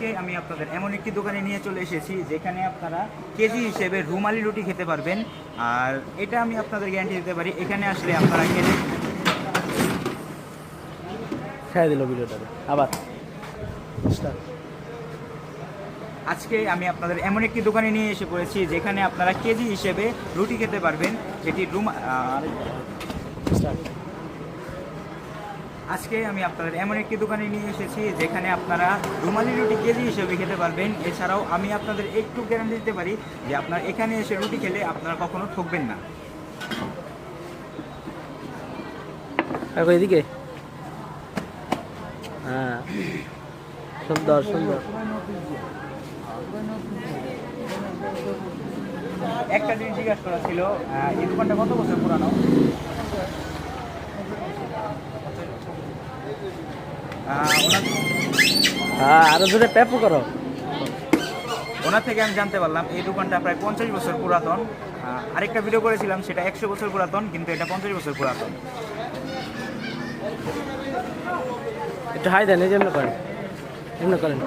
আজকে আমি আপনাদের এমন একটি দোকানে নিয়ে চলে এসেছি যেখানে আপনারা কেজি হিসেবে রুমালি রুটি খেতে পারবেন। আর এটা আমি আপনাদের গ্যারান্টি দিতে পারি, এখানে আসলে আপনারা খেলে ছেড়ে দিল ভিডিওটাতে আবার স্টার্ট। আজকে আমি আপনাদের এমন একটি দোকানে নিয়ে এসে পড়েছি যেখানে আপনারা কেজি হিসেবে রুটি খেতে পারবেন, যেটি আজকে আমি আপনাদের এমন একটি দোকানে নিয়ে এসেছি যেখানে আপনারা রুমালি রুটি কেজি হিসেবে খেতে পারবেন। এছাড়াও আমি আপনাদের একটু গ্যারান্টি দিতে পারি যে আপনারা এখানে এসে রুটি খেলে আপনারা কখনো ঠকবেন না। এদিকে হ্যাঁ, সুন্দর সুন্দর। একটা জিনিস জিজ্ঞাসা করা ছিল, এই দোকানটা কত বছর পুরানো? হ্যাঁ, আরো জোরে প্যাপু করো। ওনার থেকে আমি জানতে পারলাম এই দোকানটা প্রায় 50 বছর পুরাতন। আরেকটা ভিডিও করেছিলাম সেটা 100 বছর পুরাতন, কিন্তু এটা 50 বছর পুরাতন। একটু হাই দেন, এই যে এমনি করেন, এমনি করেন।